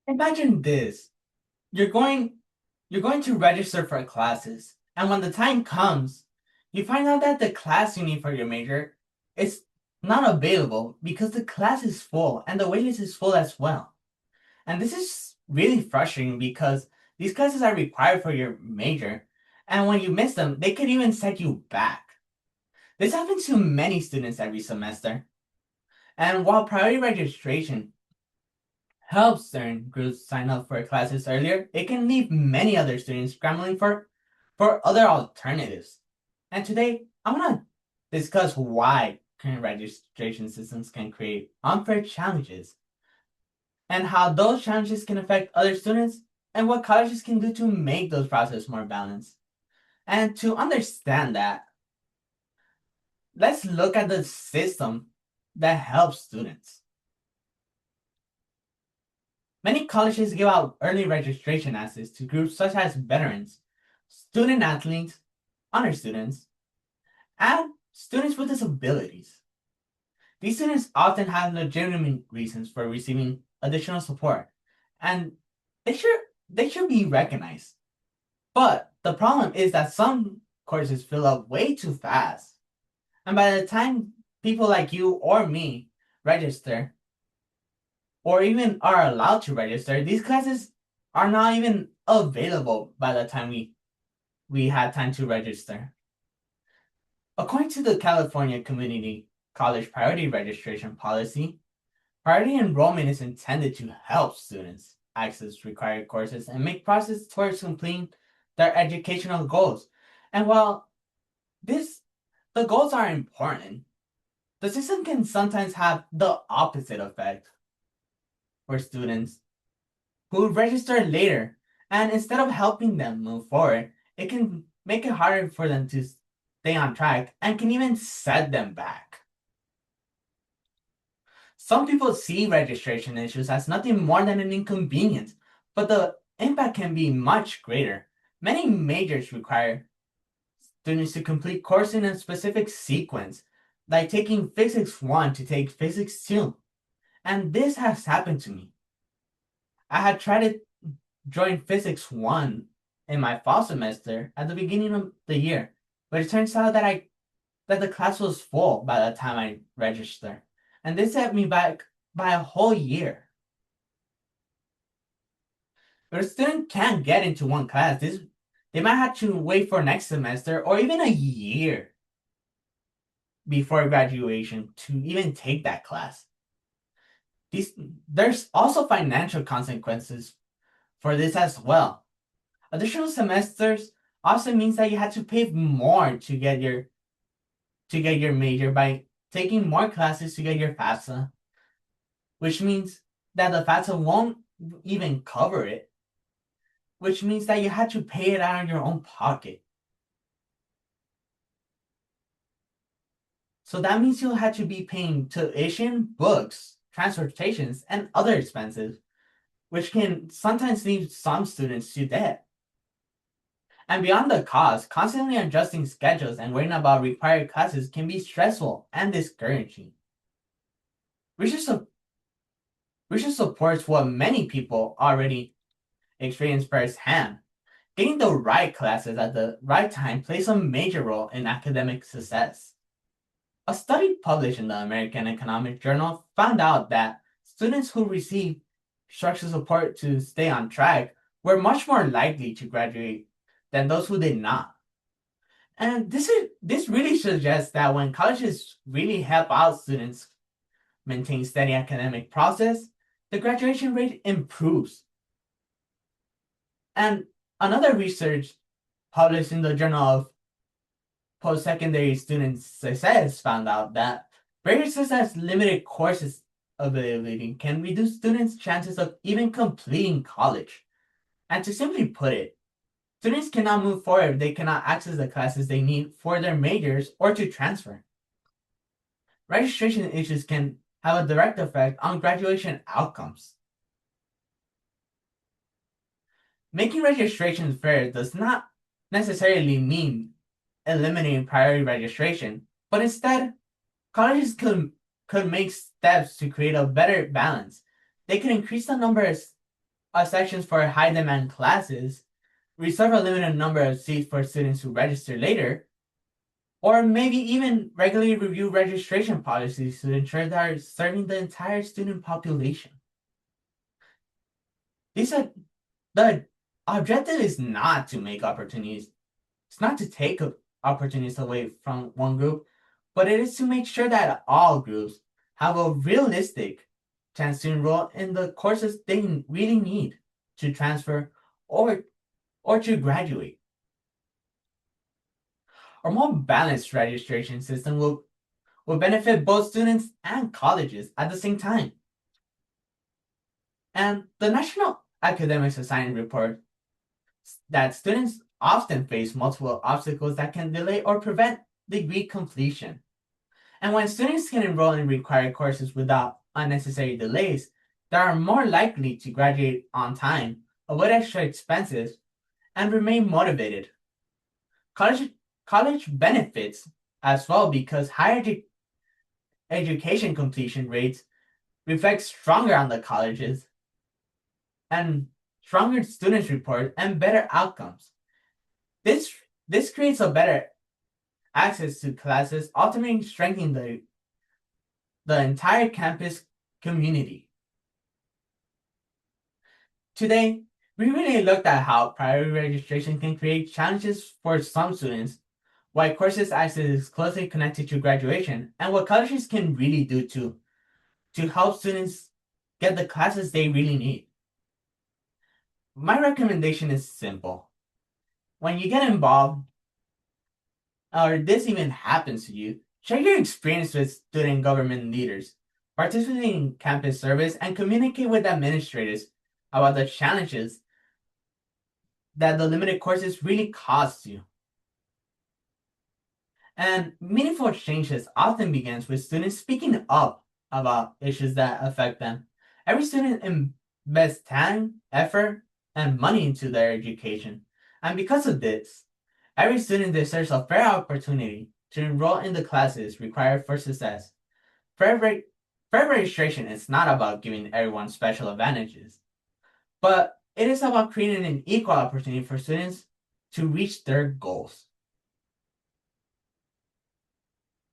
Imagine this. You're going you're going to register for classes, and when the time comes, you find out that the class you need for your major is not available because the class is full and the waitlist is full as well. And this is really frustrating because these classes are required for your major, and when you miss them, they could even set you back. This happens to many students every semester. And while priority registration helps certain groups sign up for classes earlier, it can leave many other students scrambling for other alternatives. And today, I want to discuss why current registration systems can create unfair challenges and how those challenges can affect other students and what colleges can do to make those processes more balanced. And to understand that, let's look at the system that helps students. Many colleges give out early registration access to groups such as veterans, student athletes, honor students, and students with disabilities. These students often have legitimate reasons for receiving additional support, and they should they should be recognized. But the problem is that some courses fill up way too fast, and by the time people like you or me register, or even are allowed to register, these classes are not even available by the time we had time to register. According to the California Community College Priority Registration Policy, priority enrollment is intended to help students access required courses and make progress towards completing their educational goals. And while this the goals are important, the system can sometimes have the opposite effect for students who register later. And instead of helping them move forward, it can make it harder for them to stay on track and can even set them back. Some people see registration issues as nothing more than an inconvenience, but the impact can be much greater. Many majors require students to complete courses in a specific sequence, like taking Physics 1 to take Physics 2. And this has happened to me. I had tried to join Physics 1 in my fall semester at the beginning of the year, but it turns out that the class was full by the time I registered. And this set me back by a whole year. If a student can't get into one class, they might have to wait for next semester or even a year before graduation to even take that class. There's also financial consequences for this as well. Additional semesters also means that you have to pay more to get your major by taking more classes to get your FAFSA, which means that the FAFSA won't even cover it, which means that you had to pay it out of your own pocket. So that means you'll have to be paying tuition, books, transportations, and other expenses, which can sometimes leave some students to debt. And beyond the cost, constantly adjusting schedules and worrying about required classes can be stressful and discouraging. Research, research supports what many people already experience firsthand. Getting the right classes at the right time plays a major role in academic success. A study published in the American Economic Journal found out that students who received structural support to stay on track were much more likely to graduate than those who did not. And this really suggests that when colleges really help out students maintain steady academic process, the graduation rate improves. And another research published in the Journal of Post-Secondary Student Success found out that barriers such as limited courses availability can reduce students' chances of even completing college. And to simply put it, students cannot move forward if they cannot access the classes they need for their majors or to transfer. Registration issues can have a direct effect on graduation outcomes. Making registration fair does not necessarily mean eliminating priority registration, but instead, colleges could make steps to create a better balance. They could increase the numbers sections for high demand classes, reserve a limited number of seats for students who register later, or maybe even regularly review registration policies to ensure they are serving the entire student population. The objective is not to make opportunities, it's not to take opportunities away from one group, but it is to make sure that all groups have a realistic chance to enroll in the courses they really need to transfer or to graduate. A more balanced registration system will benefit both students and colleges at the same time. And the National Academic Society report that students often face multiple obstacles that can delay or prevent degree completion. And when students can enroll in required courses without unnecessary delays, they are more likely to graduate on time, avoid extra expenses, and remain motivated. College benefits as well because higher education completion rates reflect stronger on the colleges and stronger students report and better outcomes. This creates a better access to classes, ultimately strengthening the entire campus community. Today, we really looked at how priority registration can create challenges for some students, why courses access is closely connected to graduation, and what colleges can really do to help students get the classes they really need. My recommendation is simple. When you get involved, or this even happens to you, share your experience with student government leaders, participate in campus service, and communicate with administrators about the challenges that the limited courses really cost you. And meaningful changes often begins with students speaking up about issues that affect them. Every student invests time, effort, and money into their education. And because of this, every student deserves a fair opportunity to enroll in the classes required for success. Fair registration is not about giving everyone special advantages, but it is about creating an equal opportunity for students to reach their goals.